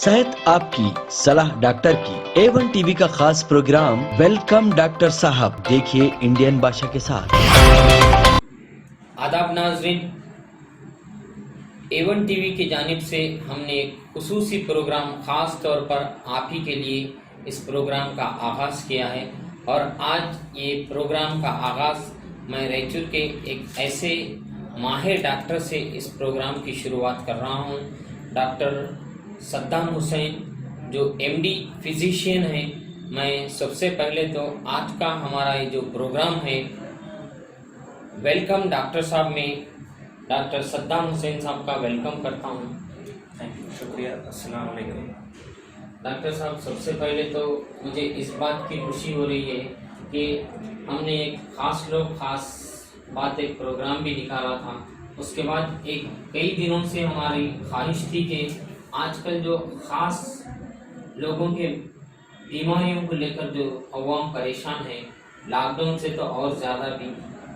सेहत आपकी, सलाह डॉक्टर की। A1 टीवी का खास प्रोग्राम वेलकम डॉक्टर साहब, देखिए इंडियन भाषा के साथ। आदाब नाज़रीन, A1 टीवी की जानिब से हमने एक खुसूसी प्रोग्राम ख़ास तौर पर आप ही के लिए इस प्रोग्राम का आगाज़ किया है। और आज ये प्रोग्राम का आगाज़ मैं रायचूर के एक ऐसे माहिर डॉक्टर से इस प्रोग्राम की शुरुआत कर रहा हूँ। डॉक्टर सद्दाम हुसैन जो MD फिजिशियन है। मैं सबसे पहले तो आज का हमारा ये जो प्रोग्राम है वेलकम डॉक्टर साहब में डॉक्टर सद्दाम हुसैन साहब का वेलकम करता हूँ। थैंक यू, शुक्रिया। अस्सलाम वालेकुम। डॉक्टर साहब, सबसे पहले तो मुझे इस बात की खुशी हो रही है कि हमने एक ख़ास बात एक प्रोग्राम भी निकाला था। उसके बाद एक कई दिनों से हमारी ख्वाहिश थी कि आजकल जो ख़ास लोगों के बीमारियों को लेकर जो अवाम परेशान है, लॉकडाउन से तो और ज़्यादा भी,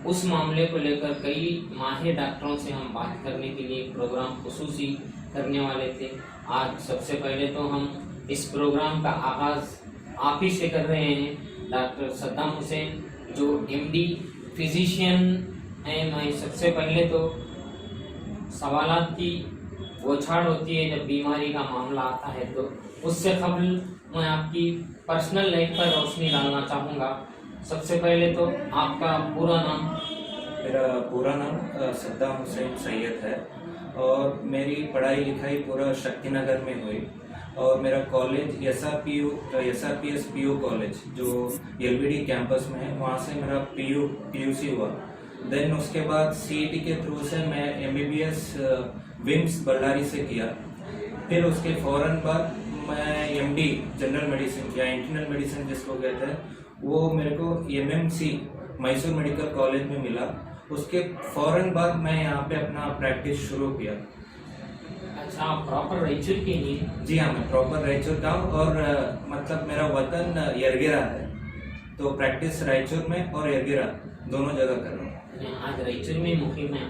उस मामले को लेकर कई माहिर डॉक्टरों से हम बात करने के लिए प्रोग्राम खुसूसी करने वाले थे। आज सबसे पहले तो हम इस प्रोग्राम का आगाज़ आप ही से कर रहे हैं। डॉक्टर सद्दाम हुसैन जो MD फिजिशियन हैं, मैं सबसे पहले तो सवालात की बौछार होती है जब बीमारी का मामला आता है, तो उससे कबल मैं आपकी पर्सनल लाइफ पर रोशनी डालना चाहूँगा। सबसे पहले तो आपका पूरा नाम? मेरा पूरा नाम सद्दाम हुसैन सैयद है और मेरी पढ़ाई लिखाई पूरा शक्तिनगर में हुई। और मेरा कॉलेज SRPS PU कॉलेज जो LBD कैंपस में है, वहाँ से मेरा PUC हुआ। देन उसके बाद CET के थ्रू से मैं MBBS विम्स बल्लारी से किया। फिर उसके फ़ौरन बाद मैं MD जनरल मेडिसिन या इंटरनल मेडिसिन जिसको कहते हैं, वो मेरे को MMC मैसूर मेडिकल कॉलेज में मिला। उसके फ़ौरन बाद मैं यहाँ पे अपना प्रैक्टिस शुरू किया। अच्छा, आप प्रॉपर रायचूर के ही? जी हाँ, मैं प्रॉपर रायचूर का हूँ और मतलब मेरा वतन यरगेरा है, तो प्रैक्टिस रायचूर में और यरगेरा दोनों जगह कर रहा हूँ। आज रायचूर में मुखिम है?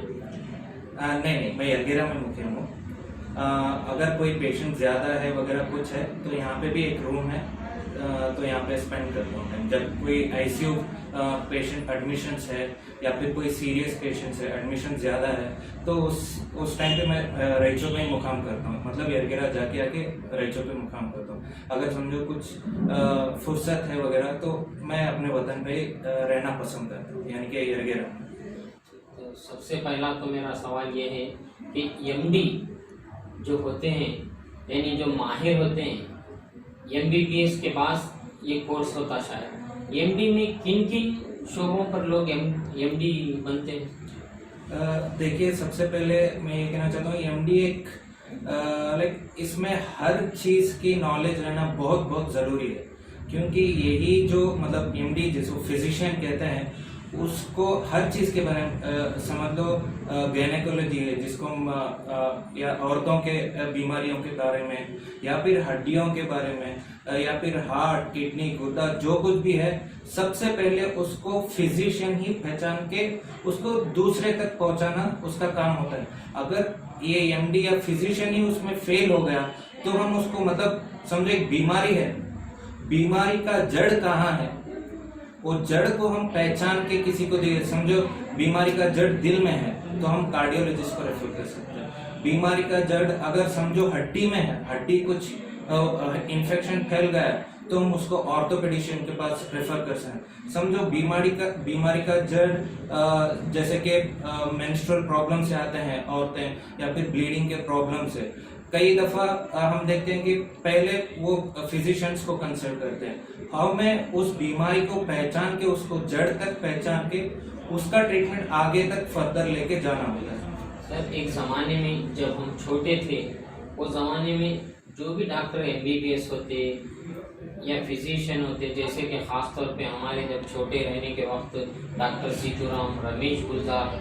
नहीं, मैं यरगेरा में मुखिम हूँ। अगर कोई पेशेंट ज़्यादा है वगैरह कुछ है तो यहाँ पे भी एक रूम है, तो यहाँ पे स्पेंड करता हूँ। जब कोई ICU पेशेंट एडमिशन्स है या फिर कोई सीरियस पेशेंट्स है, एडमिशन ज़्यादा है, तो उस टाइम पे मैं रायचूर में ही मुकाम करता हूँ। मतलब यरगेरा जाके आके रायचूर पे मुकाम करता हूँ। अगर समझो कुछ फुर्सत है वगैरह तो मैं अपने वतन पे रहना पसंद करता हूँ, यानी कि यरगेरा। तो सबसे पहला तो मेरा सवाल ये है कि MD जो होते हैं, यानी जो माहिर होते हैं, MBBS के पास ये कोर्स होता शायद, MD में किन किन शोबों पर लोग MD बनते हैं? देखिए, सबसे पहले मैं ये कहना चाहता हूँ MD एक इसमें हर चीज़ की नॉलेज रहना बहुत बहुत ज़रूरी है, क्योंकि यही जो मतलब MD जिसको फिजिशियन कहते हैं, उसको हर चीज़ के बारे में समझ लो। गायनेकोलॉजी है जिसको हम या औरतों के बीमारियों के बारे में, या फिर हड्डियों के बारे में, या फिर हार्ट, किडनी, गुर्दा, जो कुछ भी है, सबसे पहले उसको फिजिशियन ही पहचान के उसको दूसरे तक पहुंचाना उसका काम होता है। अगर ये MD या फिजिशियन ही उसमें फेल हो गया तो हम उसको मतलब समझो एक बीमारी है, बीमारी का जड़ कहाँ है, वो जड़ को हम पहचान के किसी को दे। समझो बीमारी का जड़ दिल में है तो हम कार्डियोलॉजिस्ट को रेफर कर सकते हैं। बीमारी का जड़ अगर समझो हड्डी में है, हड्डी कुछ इन्फेक्शन फैल गया तो हम उसको ऑर्थोपेडिशियन के पास रेफर कर सकते हैं। समझो बीमारी का जड़ जैसे कि मेंस्ट्रुअल प्रॉब्लम से आते हैं औरतें, या फिर ब्लीडिंग के प्रॉब्लम से। कई दफ़ा हम देखते हैं कि पहले वो फिजिशियंस को कंसल्ट करते हैं। हमें उस बीमारी को पहचान के, उसको जड़ तक पहचान के उसका ट्रीटमेंट आगे तक फर्दर लेके जाना होता है। सर, एक ज़माने में जब हम छोटे थे, उस ज़माने में जो भी डॉक्टर MBBS होते या फिजिशियन होते, जैसे कि ख़ास तौर पे हमारे जब छोटे रहने के वक्त डॉक्टर सीतूराम, रमेश गुलजार,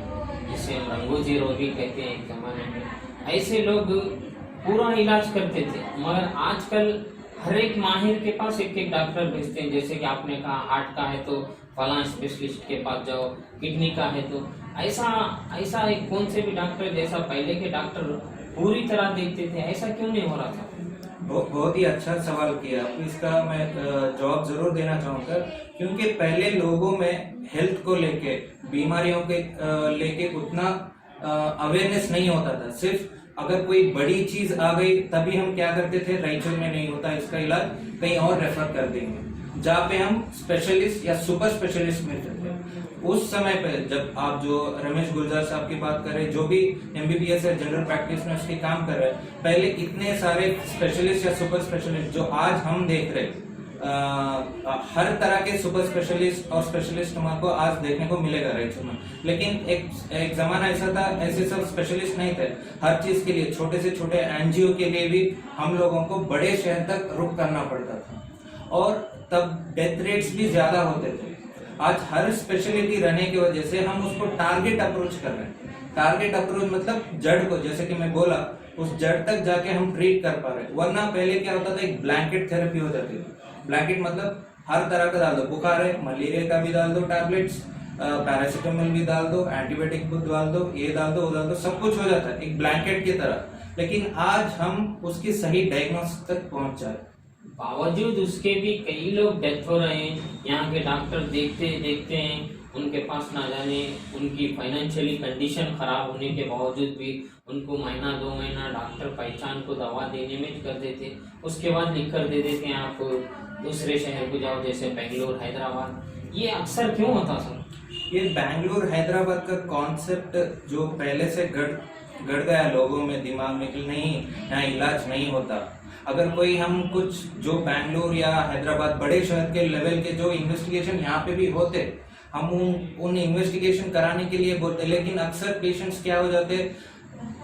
जिसे हम रंगोजी रोगी कहते हैं एक ज़माने में, ऐसे लोग पूरा इलाज करते थे। मगर आजकल हर एक माहिर के पास एक एक डॉक्टर भेजते हैं। जैसे कि आपने कहा हार्ट का है तो फलां स्पेशलिस्ट के पास जाओ, किडनी का है तो ऐसा एक कौन से भी डॉक्टर जैसा पहले के डॉक्टर पूरी तरह देखते थे, ऐसा क्यों नहीं हो रहा था? बहुत ही अच्छा सवाल किया आप। इसका मैं जवाब जरूर देना चाहूँगा, क्योंकि पहले लोगों में हेल्थ को लेके, बीमारियों के लेके उतना अवेयरनेस नहीं होता था। सिर्फ अगर कोई बड़ी चीज आ गई तभी हम क्या करते थे, रायचूर में नहीं होता इसका इलाज, कहीं और रेफर कर देंगे, जहाँ पे हम स्पेशलिस्ट या सुपर स्पेशलिस्ट मिलते थे। उस समय पे जब आप जो रमेश गुलजार साहब की बात करें, जो भी एमबीबीएस या जनरल प्रैक्टिस में उसके काम कर रहे हैं, पहले इतने सारे स्पेशलिस्ट या सुपर स्पेशलिस्ट जो आज हम देख रहे हैं, हर तरह के सुपर स्पेशलिस्ट और स्पेशलिस्ट हमारे को आज देखने को मिलेगा रायचूर में। लेकिन एक जमाना ऐसा था, ऐसे सब स्पेशलिस्ट नहीं थे। हर चीज के लिए, छोटे से छोटे एनजीओ के लिए भी हम लोगों को बड़े शहर तक रुक करना पड़ता था, और तब डेथ रेट्स भी ज्यादा होते थे। आज हर स्पेशलिटी रहने की वजह से हम उसको टारगेट अप्रोच कर रहे हैं। टारगेट अप्रोच मतलब जड़ को, जैसे कि मैं बोला, उस जड़ तक जाके हम ट्रीट कर पा रहे हैं। वरना पहले क्या होता था, एक ब्लैंकेट थेरेपी हो जाती थी। ब्लैंकेट मतलब हर तरह का डाल दो, बुखार है मलेरिया का भी डाल दो टैबलेट्स, पैरासिटामोल भी डाल दो, एंटीबायोटिक भी डाल दो, ये डाल दो, वो डाल दो, सब कुछ हो जाता है एक ब्लैंकेट की तरह। लेकिन आज हम उसकी सही डायग्नोसिस तक पहुंच जाए। बावजूद उसके भी कई लोग डेथ हो रहे हैं। यहाँ के डॉक्टर देखते देखते हैं, उनके पास ना जाने उनकी फाइनेंशियली कंडीशन खराब होने के बावजूद भी उनको महीना 2 महीना डॉक्टर पहचान को दवा देने में कर देते, उसके बाद लिख कर दे देते हैं आप दूसरे शहर को जाओ, जैसे बेंगलोर, हैदराबाद। ये अक्सर क्यों होता सर? ये बेंगलोर हैदराबाद का कॉन्सेप्ट जो पहले से गड़ गया लोगों में दिमाग में कि नहीं, यहाँ इलाज नहीं होता। अगर कोई हम कुछ जो बेंगलोर या हैदराबाद बड़े शहर के लेवल के जो इन्वेस्टिगेशन यहाँ पे भी होते, हम उन इन्वेस्टिगेशन कराने के लिए बोलते, लेकिन अक्सर पेशेंट्स क्या हो जाते,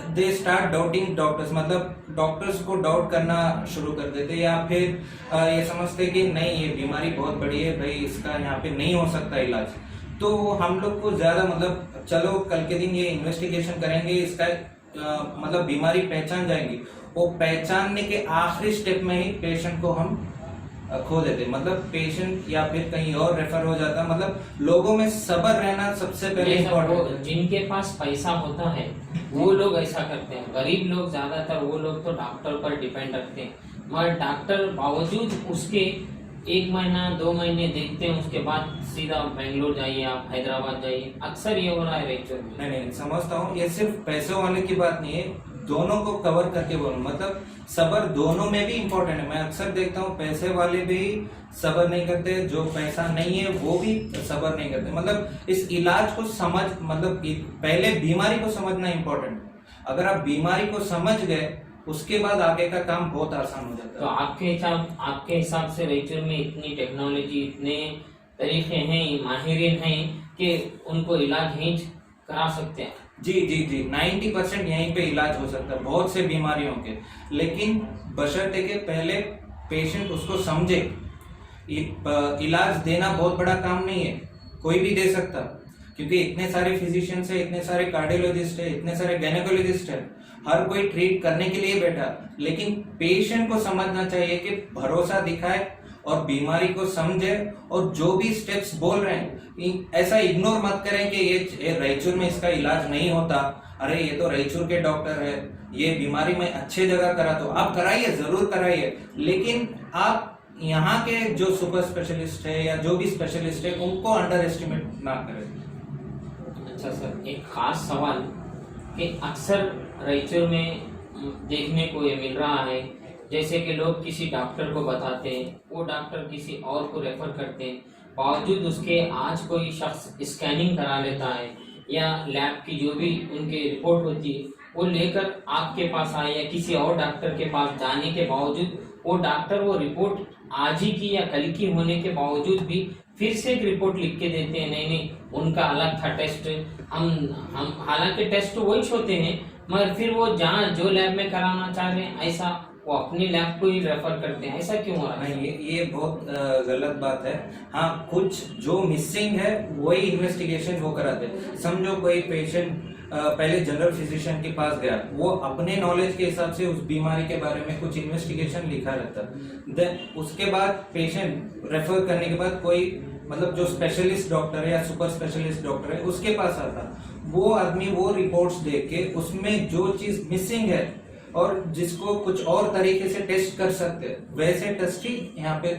दे स्टार्ट डाउटिंग डॉक्टर्स, मतलब डॉक्टर्स को डाउट करना शुरू कर देते, या फिर ये समझते कि नहीं ये बीमारी बहुत बड़ी है भाई, इसका यहाँ पे नहीं हो सकता इलाज। तो हम लोग को ज्यादा मतलब चलो कल के दिन ये इन्वेस्टिगेशन करेंगे, इसका मतलब बीमारी पहचान जाएंगी, वो पहचानने के आखिरी स्टेप में ही पेशेंट को हम खो देते, मतलब पेशेंट या फिर कहीं और रेफर हो जाता। मतलब लोगों में सब्र रहना सबसे पहले इम्पोर्टेंट। जिनके पास पैसा होता है वो लोग ऐसा करते हैं, गरीब लोग ज्यादातर वो लोग तो डॉक्टर पर डिपेंड रखते हैं, मगर डॉक्टर बावजूद उसके 1 महीना 2 महीने देखते हैं, उसके बाद सीधा बेंगलोर जाइए, आप हैदराबाद जाइए। अक्सर ये हो रहा है रायचूर में। नहीं, समझता हूँ, ये सिर्फ पैसों वाले की बात नहीं है, दोनों को कवर करके बोलूं, मतलब सब्र दोनों में भी इम्पोर्टेंट है। मैं अक्सर देखता हूँ पैसे वाले भी सब्र नहीं करते, जो पैसा नहीं है वो भी सब्र नहीं करते। मतलब इस इलाज को समझ, मतलब पहले बीमारी को समझना इम्पोर्टेंट है। अगर आप बीमारी को समझ गए, उसके बाद आगे का काम बहुत आसान हो जाता है। तो आपके हिसाब से रायचूर में इतनी टेक्नोलॉजी, इतने तरीके हैं, माहिरीन हैं कि उनको इलाज यहीं करा सकते हैं? जी 90% यहीं पे इलाज हो सकता है बहुत से बीमारियों के, लेकिन बशर्ते के पहले पेशेंट उसको समझे। इलाज देना बहुत बड़ा काम नहीं है, कोई भी दे सकता, क्योंकि इतने सारे फिजिशियंस है, इतने सारे कार्डियोलॉजिस्ट है, इतने सारे गायनेकोलॉजिस्ट है, हर कोई ट्रीट करने के लिए बैठा। लेकिन पेशेंट को समझना चाहिए कि भरोसा दिखाए और बीमारी को समझे, और जो भी स्टेप्स बोल रहे हैं ऐसा इग्नोर मत करें कि ये रायचूर में इसका इलाज नहीं होता, अरे ये तो रायचूर के डॉक्टर है, ये बीमारी में अच्छे जगह करा, तो आप कराइए, जरूर कराइए, लेकिन आप यहाँ के जो सुपर स्पेशलिस्ट है या जो भी स्पेशलिस्ट है उनको अंडर एस्टिमेट ना करें। अच्छा सर, एक खास सवाल कि अक्सर रायचूर में देखने को ये मिल रहा है, जैसे कि लोग किसी डॉक्टर को बताते हैं, वो डॉक्टर किसी और को रेफर करते हैं, बावजूद उसके आज कोई शख्स स्कैनिंग करा लेता है या लैब की जो भी उनकी रिपोर्ट होती है वो लेकर आपके पास आए या किसी और डॉक्टर के पास जाने के बावजूद वो डॉक्टर वो रिपोर्ट आज ही की या कल की होने के बावजूद भी फिर से एक रिपोर्ट लिख के देते हैं, नहीं उनका अलग था टेस्ट, हम हालांकि टेस्ट तो वही होते हैं, मगर फिर वो जहाँ जो लैब में कराना चाह रहे हैं ऐसा वो अपनी लैब को ही रेफर करते हैं। ऐसा क्यों हो रहा है? नहीं, ये बहुत गलत बात है। हाँ, कुछ जो मिसिंग है वही इन्वेस्टिगेशन वो कराते हैं। समझो कोई पेशेंट पहले जनरल फिजिशियन के पास गया, वो अपने नॉलेज के हिसाब से उस बीमारी के बारे में कुछ इन्वेस्टिगेशन लिखा रहता, देन उसके बाद पेशेंट रेफर करने के बाद कोई मतलब जो स्पेशलिस्ट डॉक्टर है या सुपर स्पेशलिस्ट डॉक्टर है उसके पास आता, वो आदमी वो रिपोर्ट्स देख के उसमें जो चीज मिसिंग है और जिसको कुछ और तरीके से टेस्ट कर सकते हैं वैसे टेस्ट ही यहाँ पे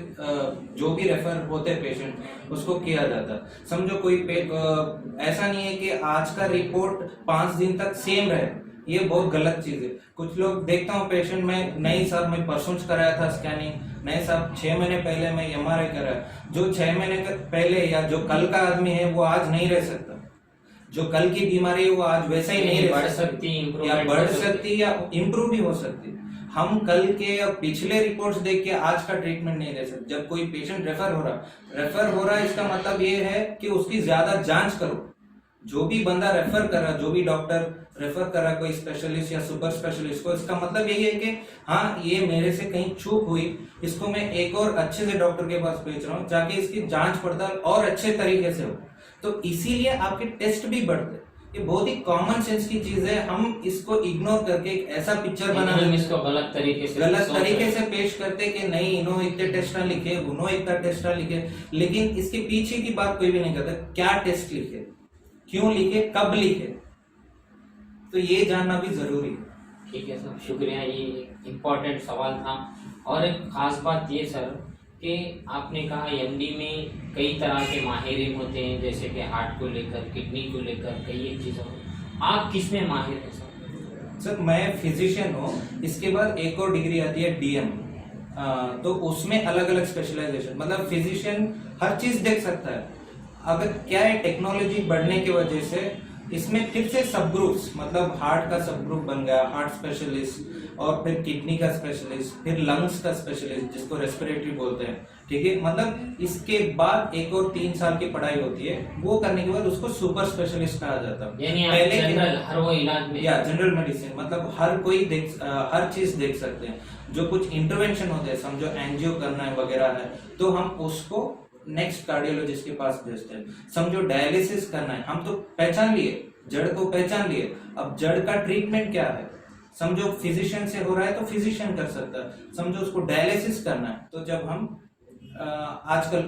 जो भी रेफर होते हैं पेशेंट उसको किया जाता। समझो कोई ऐसा नहीं है कि आज का रिपोर्ट 5 दिन तक सेम रहे, ये बहुत गलत चीज है। कुछ लोग देखता हूँ पेशेंट में, नहीं साहब मैं परसों कराया था स्कैनिंग, नहीं साहब 6 महीने पहले मैं MRI कराया। जो 6 महीने पहले या जो कल का आदमी है वो आज नहीं रह सकता, जो कल की बीमारी है वो आज वैसा ही नहीं रह सकती, या बढ़ सकती या इम्प्रूव भी हो सकती। हम कल के या पिछले रिपोर्ट्स देख के आज का ट्रीटमेंट नहीं ले सकते। जब कोई पेशेंट रेफर हो रहा इसका मतलब ये है कि उसकी ज्यादा जांच करो। जो भी बंदा रेफर कर रहा, जो भी डॉक्टर रेफर कर रहा कोई स्पेशलिस्ट या सुपर स्पेशलिस्ट को, इसका मतलब यही है कि हाँ ये मेरे से कहीं चूक हुई, इसको मैं एक और अच्छे से डॉक्टर के पास भेज रहा हूँ जाके इसकी जांच पड़ताल और अच्छे तरीके से हो। तो इसीलिए आपके टेस्ट भी बढ़ते। ये बहुत ही कॉमन सेंस की चीज है, हम इसको इग्नोर करके एक ऐसा पिक्चर बना इसको गलत तरीके से पेश करते कि नहीं इन्हों इतने टेस्ट ना लिखे, उन्हों इतना टेस्ट ना लिखे, लेकिन इसके पीछे की बात कोई भी नहीं करता। क्या टेस्ट लिखे, क्यों लिखे, कब लिखे, तो ये जानना भी जरूरी है। ठीक है सर, शुक्रिया, ये इम्पोर्टेंट सवाल था। और एक खास बात ये सर कि आपने कहा MD में कई तरह के माहिरीन होते हैं, जैसे कि हार्ट को लेकर, किडनी को लेकर, कई एक चीज़ों में। आप किस में माहिर हैं सर? सर मैं फिजिशियन हूँ, इसके बाद एक और डिग्री आती है DM, तो उसमें अलग अलग स्पेशलाइजेशन, मतलब फिजिशियन हर चीज देख सकता है। अगर क्या है टेक्नोलॉजी बढ़ने की वजह से इसमें फिर से सब ग्रुप्स, मतलब हार्ट का सब ग्रुप बन गया, हार्ट स्पेशलिस्ट, और फिर किडनी का स्पेशलिस्ट, फिर लंग्स का स्पेशलिस्ट जिसको रेस्पिरेटरी बोलते हैं, ठीक है। मतलब इसके बाद एक और 3 साल की पढ़ाई होती है, वो करने के बाद उसको सुपर स्पेशलिस्ट कहा जाता है। पहले हर वो इलाज में या जनरल मेडिसिन, मतलब हर कोई हर चीज देख सकते हैं। जो कुछ इंटरवेंशन होते हैं, समझो एंजियो करना है वगैरह है, तो हम उसको नेक्स्ट कार्डियोलॉजिस्ट के पास भेजते हैं। समझो डायलिसिस करना है, हम तो पहचान लिए, जड़ को पहचान लिए, अब जड़ का ट्रीटमेंट क्या है, समझो फिजिशियन से हो रहा है तो फिजिशियन कर सकता है। समझो उसको डायलिसिस करना है, तो जब हम आजकल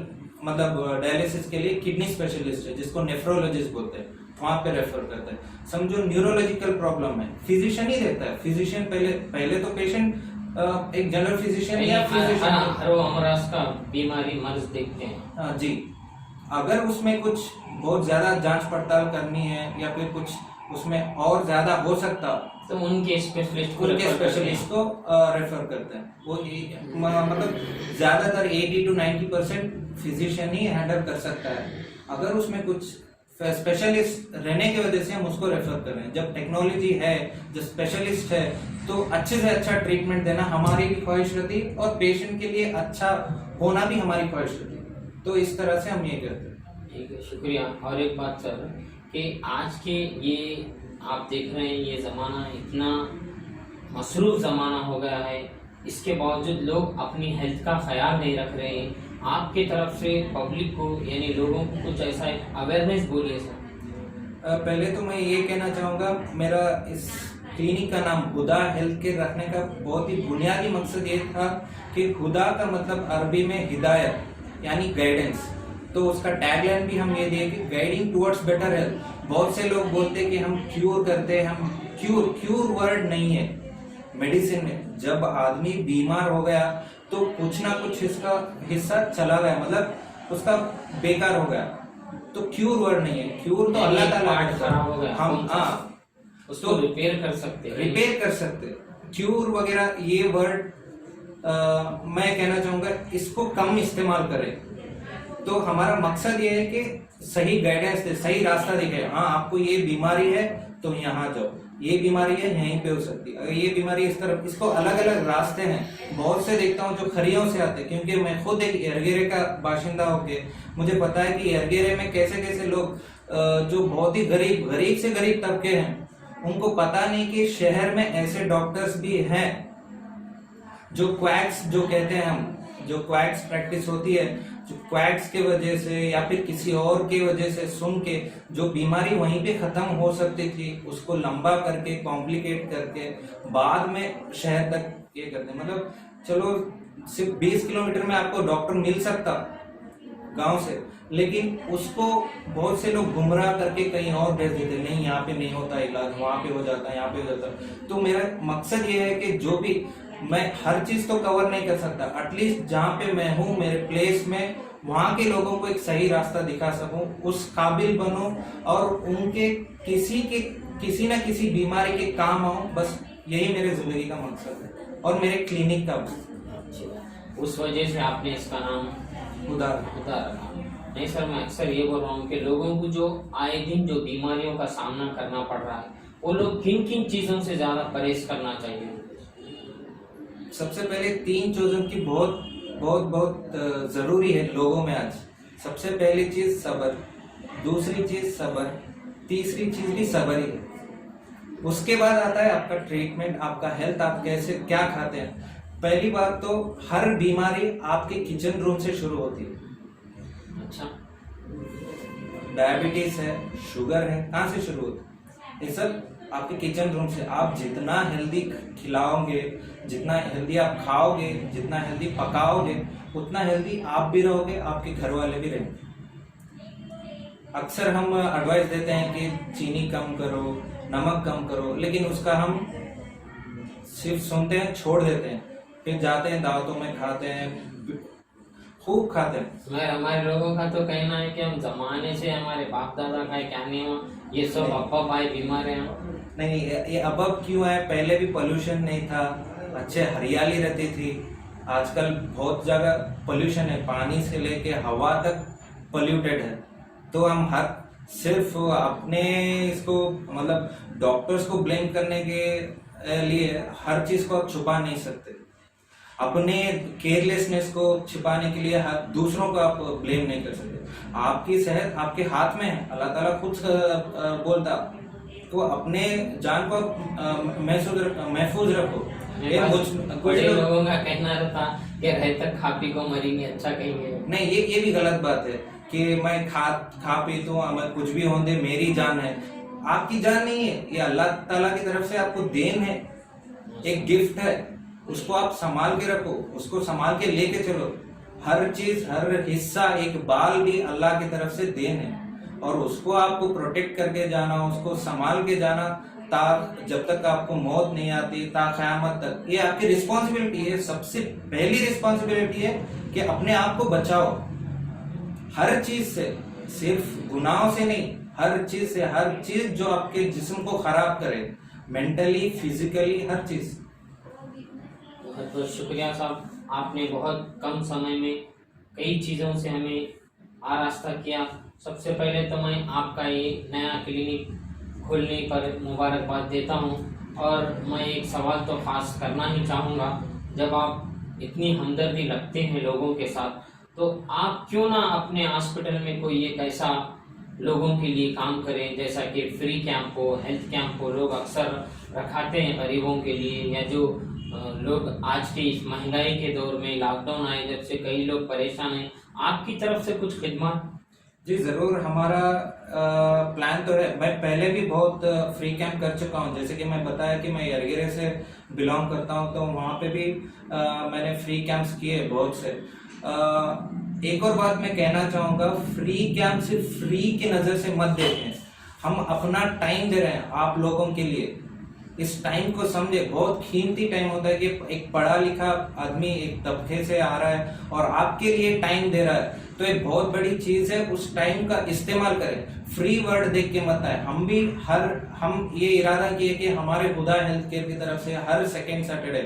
मतलब डायलिसिस के लिए किडनी स्पेशलिस्ट है जिसको नेफ्रोलॉजिस्ट बोलते हैं, वहां पे रेफर करते हैं। समझो न्यूरोलॉजिकल प्रॉब्लम है, फिजिशियन ही देखता है। फिजिशियन पहले तो पेशेंट एक जनरल फिजिशियन या फिजिशियन का बीमारी मर्ज देखते हैं। जी, अगर उसमें कुछ बहुत ज्यादा जांच पड़ताल करनी है या फिर कुछ उसमें और ज्यादा हो सकता तो उनके स्पेशलिस्ट को रेफर करते हैं। वो मतलब ज्यादातर 80 to 90% फिजिशियन ही हैंडल कर सकता है। अगर उसमें कुछ स्पेशलिस्ट रहने की वजह से हम उसको रेफर कर रहे हैं। जब टेक्नोलॉजी है, जो स्पेशलिस्ट है, तो अच्छे से अच्छा ट्रीटमेंट देना हमारी भी ख्वाहिश रहती और पेशेंट के लिए अच्छा होना भी हमारी ख्वाहिश रहती। तो इस तरह से हम ये करते हैं। ठीक है, शुक्रिया। और एक बात सर कि आज के ये आप देख रहे हैं ये ज़माना इतना मसरूफ़ ज़माना हो गया है, इसके बावजूद लोग अपनी हेल्थ का ख्याल नहीं रख रहे हैं। आपके तरफ से पब्लिक को यानी लोगों को कुछ ऐसा अवेयरनेस बोलिए सर। पहले तो मैं ये कहना चाहूँगा, मेरा इस क्लिनिक का नाम हुदा हेल्थ केयर रखने का बहुत ही बुनियादी मकसद ये था कि हुदा का मतलब अरबी में हिदायत यानी गाइडेंस, तो उसका टैगलाइन भी हम ये दिए कि गाइडिंग टुवर्ड्स बेटर हेल्थ। बहुत से लोग बोलते हैं कि हम क्यूर करते हैं, हम क्यूर वर्ड नहीं है मेडिसिन में। जब आदमी बीमार हो गया तो कुछ ना कुछ इसका हिस्सा चला गया, मतलब उसका बेकार हो गया, तो क्यूर वर्ड नहीं है। क्यूर तो अल्लाह ताला खराब हो गया, हम उसको रिपेयर कर सकते, क्यूर वगैरह ये वर्ड मैं कहना चाहूंगा इसको कम इस्तेमाल करें। तो हमारा मकसद ये है कि सही गाइडेंस दे, सही रास्ता दिखे। हाँ, आपको ये बीमारी है तो यहाँ जाओ, ये बीमारी है यहीं पे हो सकती है, अगर ये बीमारी इस तरफ, इसको अलग अलग रास्ते हैं। बहुत से देखता हूँ जो खरियों से आते हैं, क्योंकि मैं खुद एक एरगेरे का बाशिंदा होके मुझे पता है कि एरगेरे में कैसे कैसे लोग जो बहुत ही गरीब से गरीब तबके हैं, उनको पता नहीं कि शहर में ऐसे डॉक्टर्स भी हैं जो क्वैक्स जो कहते हैं हम, जो क्वैक्स प्रैक्टिस होती है, जो क्वैक्स के वजह से या फिर किसी और की वजह से सुन के जो बीमारी वहीं पे खत्म हो सकती थी उसको लंबा करके कॉम्प्लिकेट करके बाद में शहर तक ये करते हैं। मतलब चलो सिर्फ 20 किलोमीटर में आपको डॉक्टर मिल सकता, गांव से, लेकिन उसको बहुत से लोग गुमराह करके कहीं और भेज देते, नहीं यहाँ पे नहीं होता इलाज, वहाँ पे हो जाता है, यहाँ पे हो जाता है। तो मेरा मकसद ये है कि जो भी, मैं हर चीज तो कवर नहीं कर सकता, एटलीस्ट जहाँ पे मैं हूँ मेरे प्लेस में, वहाँ के लोगों को एक सही रास्ता दिखा सकूं, उस काबिल बनूं और उनके किसी ना किसी बीमारी के काम आऊं। बस यही मेरे जिंदगी का मकसद है और मेरे क्लिनिक का भी। उस वजह से आपने इसका नाम उदार रखा। नहीं सर, मैं अक्सर ये बोल रहा हूँ कि लोगों को जो आए दिन जो बीमारियों का सामना करना पड़ रहा है, वो लोग किन किन चीजों से ज्यादा परहेज करना चाहिए? सबसे पहले 3 चीजों की बहुत बहुत बहुत जरूरी है लोगों में आज। सबसे पहली चीज सब्र, दूसरी चीज सब्र, तीसरी चीज भी सब्र ही है। उसके बाद आता है आपका ट्रीटमेंट, आपका हेल्थ, आप कैसे क्या खाते हैं। पहली बात तो हर बीमारी आपके किचन रूम से शुरू होती है। अच्छा, डायबिटीज है, शुगर है, कहाँ से शुरू होती है? ये सब आपके किचन रूम से। आप जितना हेल्दी खिलाओगे, जितना हेल्दी आप खाओगे, जितना हेल्दी पकाओगे, उतना हेल्दी आप भी रहोगे, आपके घर वाले भी रहेंगे। अक्सर हम एडवाइस देते हैं कि चीनी कम करो, नमक कम करो, लेकिन उसका हम सिर्फ सुनते हैं, छोड़ देते हैं, फिर जाते हैं दावतों में खाते हैं, खूब खाते हैं। मगर हमारे लोगों का तो कहना है कि हम जमाने से हमारे बाप दादा का क्या नहीं हुआ, ये सब अब आए बीमारियां। नहीं, ये अब क्यों है? पहले भी पोल्यूशन नहीं था, अच्छे हरियाली रहती थी। आजकल बहुत जगह पोल्यूशन है, पानी से लेके हवा तक पोल्यूटेड है। तो हम सिर्फ अपने इसको मतलब डॉक्टर्स को ब्लेम करने के लिए हर चीज को आप छुपा नहीं सकते। अपने केयरलेसनेस को छिपाने के लिए दूसरों को आप ब्लेम नहीं कर सकते। आपकी सेहत आपके हाथ में है, अल्लाह ताला खुद बोलता, तो अपने जान को महफूज रखो। बड़े लोगों का कहना रहता कि रहे तक खा पी को मरेंगे, अच्छा कहेंगे। नहीं, ये भी गलत बात है कि मैं खा पी तो मैं कुछ भी होने, मेरी जान है। आपकी जान नहीं है, ये अल्लाह ताला की तरफ से आपको देन है, एक गिफ्ट है। उसको आप संभाल के रखो, उसको संभाल के लेके चलो। हर चीज, हर हिस्सा, एक बाल भी अल्लाह की तरफ से देन है और उसको आपको प्रोटेक्ट करके जाना, उसको संभाल के जाना, जब तक आपको मौत नहीं आती, क़यामत तक। ये आपकी रिस्पॉन्सिबिलिटी है। सबसे पहली रिस्पॉन्सिबिलिटी है कि अपने आप को बचाओ हर चीज से, सिर्फ गुनाहों से नहीं, हर चीज से, हर चीज जो आपके जिस्म को खराब करे, मेंटली, फिजिकली, हर चीज। तो शुक्रिया साहब, आपने बहुत कम समय में कई चीज़ों से हमें आरास्ता किया। सबसे पहले तो मैं आपका ये नया क्लिनिक खोलने पर मुबारकबाद देता हूँ और मैं एक सवाल तो ख़ास करना ही चाहूँगा। जब आप इतनी हमदर्दी रखते हैं लोगों के साथ, तो आप क्यों ना अपने हॉस्पिटल में कोई एक ऐसा लोगों के लिए काम करें, जैसा कि फ्री कैंप हो, हेल्थ कैंप हो। लोग अक्सर रखाते हैं गरीबों के लिए, या जो लोग आज के इस महंगाई के दौर में, लॉकडाउन आए जब से कई लोग परेशान हैं, आपकी तरफ से कुछ खिदमत? जी ज़रूर, हमारा प्लान तो है। मैं पहले भी बहुत फ्री कैंप कर चुका हूँ। जैसे कि मैं बताया कि मैं यरगेरे से बिलोंग करता हूँ, तो वहाँ पे भी मैंने फ्री कैंप्स किए बहुत से। एक और बात मैं कहना चाहूँगा, फ्री कैंप सिर्फ फ्री की नज़र से मत देखें। हम अपना टाइम दे रहे हैं आप लोगों के लिए। इस टाइम को समझे, बहुत कीमती टाइम होता है कि एक पढ़ा लिखा आदमी एक तबके से आ रहा है और आपके लिए टाइम दे रहा है, तो एक बहुत बड़ी चीज है। उस टाइम का इस्तेमाल करें, फ्री वर्ड देख के मत आए। हम ये इरादा किए कि हमारे खुदा हेल्थ केयर की तरफ से हर सेकेंड सैटरडे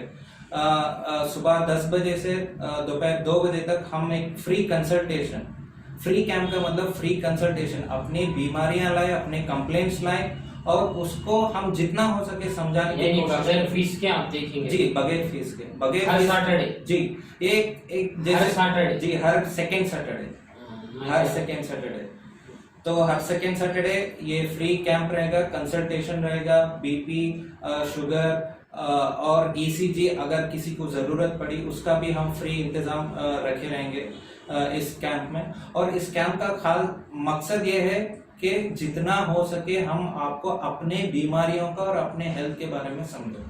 सुबह 10 बजे से दोपहर 2 बजे तक हम एक फ्री कंसल्टेशन, फ्री कैंप का मतलब फ्री कंसल्टेशन, अपनी बीमारियां लाए, अपने कंप्लेंट्स लाए और उसको हम जितना हो सके समझाने की कोशिश। बगैर फीस के आप देखेंगे? जी, बगैर फीस के, बगैर हर सैटरडे? जी, एक जैसे हर सैटरडे? जी, हर सेकेंड सैटरडे, हर सेकेंड सैटरडे। तो हर सेकेंड सैटरडे ये फ्री कैंप रहेगा, कंसल्टेशन रहेगा, बीपी, शुगर और ईसीजी अगर किसी को जरूरत पड़ी उसका भी हम फ्री इंतजाम रखे रहेंगे इस कैंप में। और इस कैंप का खास मकसद ये है कि जितना हो सके हम आपको अपने बीमारियों का और अपने हेल्थ के बारे में समझो।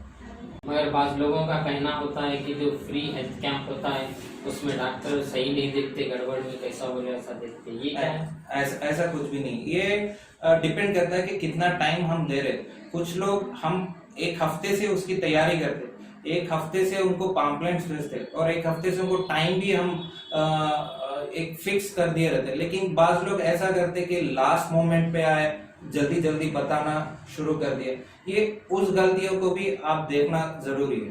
मगर बाज़ लोगों का कहना होता है कि जो फ्री हेल्थ कैंप होता है उसमें डॉक्टर सही नहीं देखते, गड़बड़ में कैसा हो जाए ऐसा देखते, ये क्या है? ऐसा कुछ भी नहीं, ये डिपेंड करता है कि कितना टाइम हम दे रहे। कुछ लोग हम एक हफ्ते से उसकी तैयारी करते, एक हफ्ते से उनको पम्पलेट्स भेजते और एक हफ्ते से उनको टाइम भी हम एक फिक्स कर दिए रहते। लेकिन बाज लोग ऐसा करते कि लास्ट मोमेंट पे आए, जल्दी जल्दी बताना शुरू कर दिए। ये उस गलतियों को भी आप देखना जरूरी है,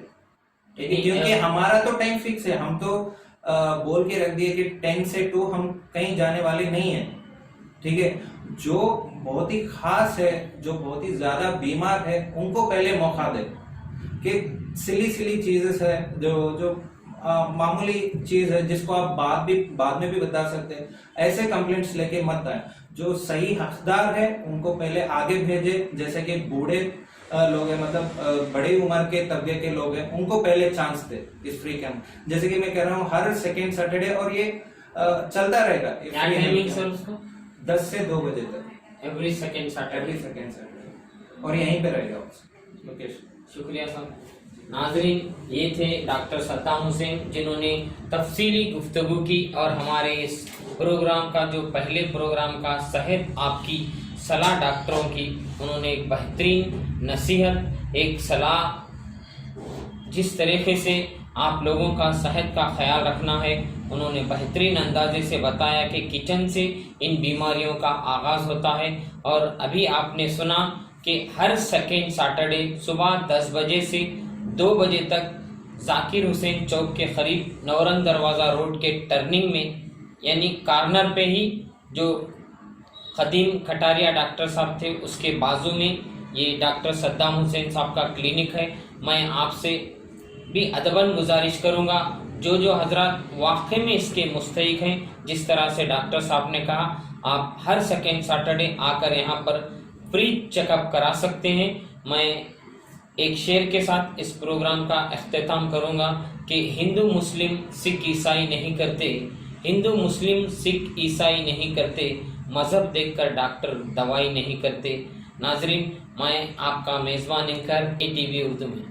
ठीक है? क्योंकि हमारा तो टाइम फिक्स है, हम तो बोल के रख दिए कि 10 से 2 हम कहीं जाने वाले नहीं है, ठीक है? जो बहुत ही खास है, जो बहुत ही ज्यादा बीमार है, उनको पहले मौका दे कि सिली चीजेस है, जो मामूली चीज है जिसको आप बाद में भी बता सकते हैं, ऐसे कंप्लेंट्स लेके मत आए। जो सही हकदार है उनको पहले आगे भेजे, जैसे कि बूढ़े लोग हैं, मतलब बड़ी उम्र के तबके के लोग हैं, उनको पहले चांस दे इस फ्री कैंप। जैसे कि मैं कह रहा हूँ हर सेकेंड सैटरडे, और ये चलता रहेगा। 10 से 2 बजे तक एवरी सेकेंड सैटरडे, और यहीं पे रहेगा लोकेशन। शुक्रिया साहब। नाजरीन, ये थे डॉक्टर सद्दाम हुसैन जिन्होंने तफसीली गुफ्तगू की और हमारे इस प्रोग्राम का, जो पहले प्रोग्राम का सेहत आपकी सलाह डॉक्टरों की, उन्होंने एक बेहतरीन नसीहत, एक सलाह जिस तरीके से आप लोगों का सेहत का ख्याल रखना है, उन्होंने बेहतरीन अंदाजे से बताया कि किचन से इन बीमारियों का आगाज़ होता है। और अभी आपने सुना कि हर सेकेंड सैटरडे सुबह 10 बजे से 2 बजे तक जाकिर हुसैन चौक के करीब नौरंग दरवाज़ा रोड के टर्निंग में, यानी कॉर्नर पे ही जो ख़दीम खटारिया डॉक्टर साहब थे उसके बाजू में ये डॉक्टर सद्दाम हुसैन साहब का क्लिनिक है। मैं आपसे भी अदबन गुजारिश करूँगा, जो हजरत वाकई में इसके मुस्तहिक हैं, जिस तरह से डॉक्टर साहब ने कहा, आप हर सेकेंड सैटरडे आकर यहाँ पर फ्री चेकअप करा सकते हैं। मैं एक शेर के साथ इस प्रोग्राम का अख्तिताम करूँगा कि हिंदू मुस्लिम सिख ईसाई नहीं करते, हिंदू मुस्लिम सिख ईसाई नहीं करते, मज़हब देखकर डॉक्टर दवाई नहीं करते। नाजरीन, मैं आपका मेज़बान एंकर ATV उर्दू में।